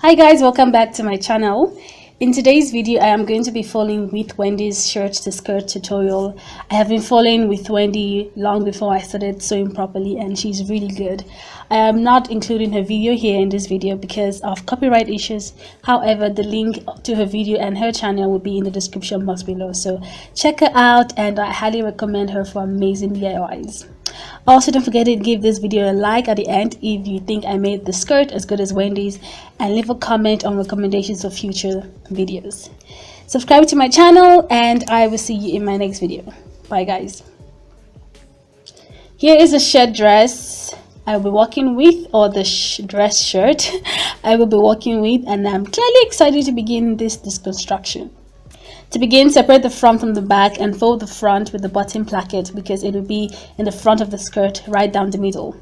Hi guys, welcome back to my channel. In today's video, I am going to be following with Wendy's shirt to skirt tutorial. I have been following with Wendy long before I started sewing properly, and she's really good. I am not including her video here in this video because of copyright issues. However, the link to her video and her channel will be in the description box below, so check her out, and I highly recommend her for amazing DIYs. Also, don't forget to give this video a like at the end if you think I made the skirt as good as Wendy's, and leave a comment on recommendations for future videos. Subscribe to my channel, and I will see you in my next video. Bye guys. Here is a shirt dress I will be working with, or the dress shirt I will be working with, and I'm clearly excited to begin this construction. To begin, separate the front from the back and fold the front with the bottom placket because it will be in the front of the skirt right down the middle.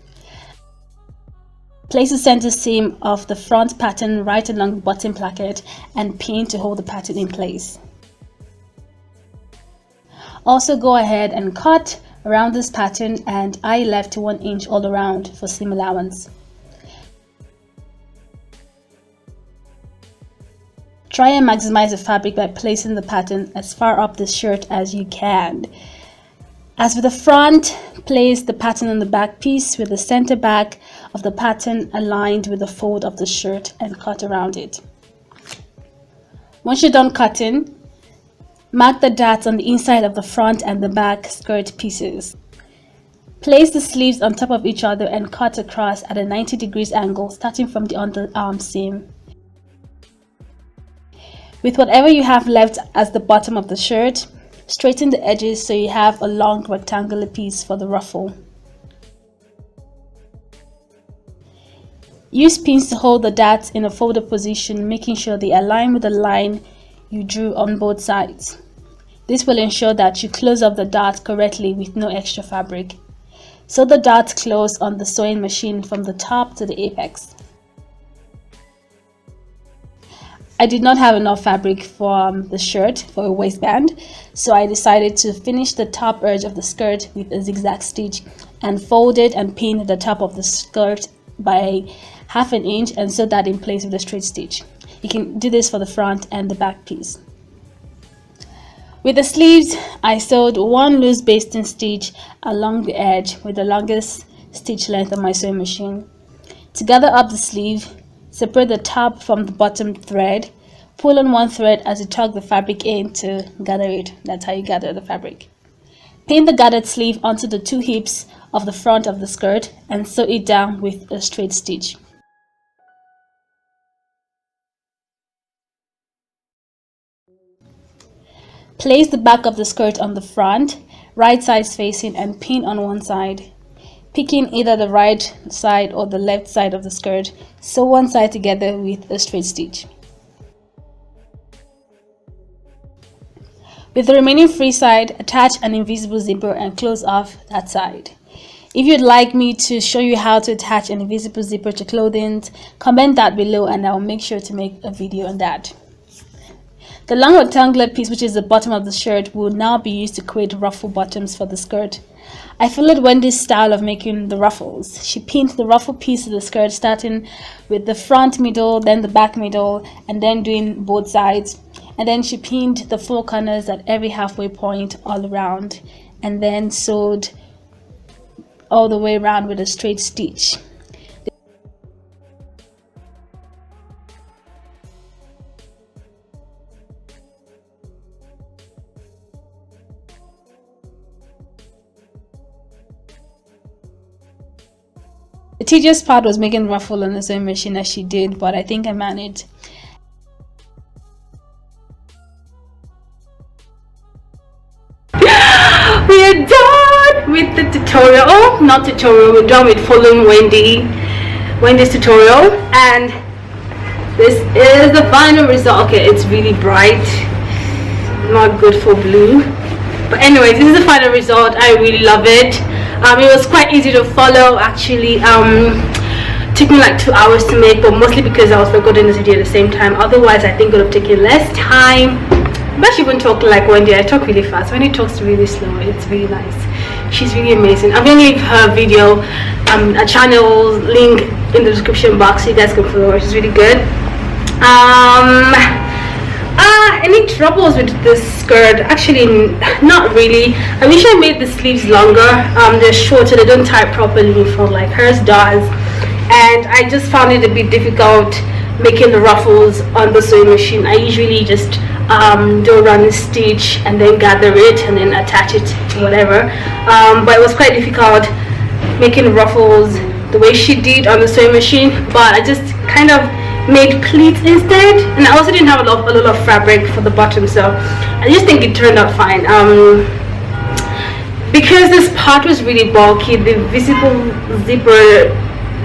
Place the center seam of the front pattern right along the bottom placket and pin to hold the pattern in place. Also go ahead and cut around this pattern, and I left 1 inch all around for seam allowance. Try and maximize the fabric by placing the pattern as far up the shirt as you can. As with the front, place the pattern on the back piece with the center back of the pattern aligned with the fold of the shirt and cut around it. Once you're done cutting, mark the dots on the inside of the front and the back skirt pieces. Place the sleeves on top of each other and cut across at a 90 degrees angle starting from the underarm seam. With whatever you have left as the bottom of the shirt, straighten the edges so you have a long rectangular piece for the ruffle. Use pins to hold the dots in a folded position, making sure they align with the line you drew on both sides. This will ensure that you close up the dot correctly with no extra fabric. Sew the dots close on the sewing machine from the top to the apex. I did not have enough fabric for the shirt for a waistband, so I decided to finish the top edge of the skirt with a zigzag stitch and fold it and pin the top of the skirt by ½ inch and sew that in place with a straight stitch. You can do this for the front and the back piece. With the sleeves, I sewed 1 loose basting stitch along the edge with the longest stitch length of my sewing machine. To gather up the sleeve, separate the top from the bottom thread. Pull on one thread as you tug the fabric in to gather it. That's how you gather the fabric. Pin the gathered sleeve onto the 2 hips of the front of the skirt and sew it down with a straight stitch. Place the back of the skirt on the front, right sides facing, and pin on one side. Picking either the right side or the left side of the skirt, sew one side together with a straight stitch. With the remaining free side, attach an invisible zipper and close off that side. If you'd like me to show you how to attach an invisible zipper to clothing, comment that below and I'll make sure to make a video on that. The long rectangular piece, which is the bottom of the shirt, will now be used to create ruffle bottoms for the skirt. I followed Wendy's style of making the ruffles. She pinned the ruffle piece of the skirt starting with the front middle, then the back middle, and then doing both sides. And then she pinned the 4 corners at every halfway point all around, and then sewed all the way around with a straight stitch. The tedious part was making the ruffle on the sewing machine as she did, but I think I managed. We are done with the tutorial. Oh, not tutorial, we're done with following Wendy's tutorial, and this is the final result. Okay, it's really bright, not good for blue, but anyway, this is the final result. I really love it. It was quite easy to follow actually. Took me like 2 hours to make, but mostly because I was recording this video at the same time. Otherwise I think it would have taken less time. But she wouldn't talk like Wendy. I talk really fast. Wendy talks really slow. It's really nice. She's really amazing. I'm gonna leave her video, a channel link in the description box so you guys can follow her. She's really good. Any troubles with this skirt? Actually, not really. I wish I made the sleeves longer. They're shorter, they don't tie properly in front like hers does, and I just found it a bit difficult making the ruffles on the sewing machine. I usually just do a run stitch and then gather it and then attach it to whatever, but it was quite difficult making the ruffles the way she did on the sewing machine. But I just kind of made pleats instead, and I also didn't have a lot of fabric for the bottom, so I just think it turned out fine. Because this part was really bulky, the visible zipper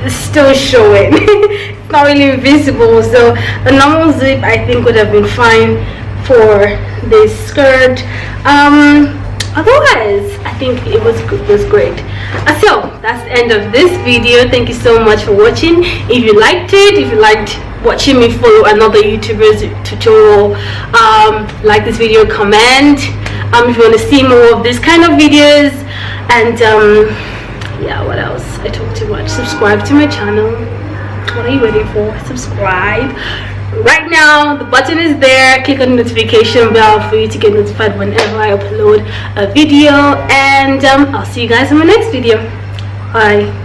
is still showing. It's not really visible, so a normal zip I think would have been fine for this skirt. Otherwise I think it was great. So that's the end of this video. Thank you so much for watching. If you liked it, if you liked watching me follow another YouTuber's tutorial, like this video, comment. If you want to see more of this kind of videos, and yeah, what else? I talk too much. Subscribe to my channel. What are you waiting for? Subscribe right now. The button is there. Click on the notification bell for you to get notified whenever I upload a video, and I'll see you guys in my next video. Bye.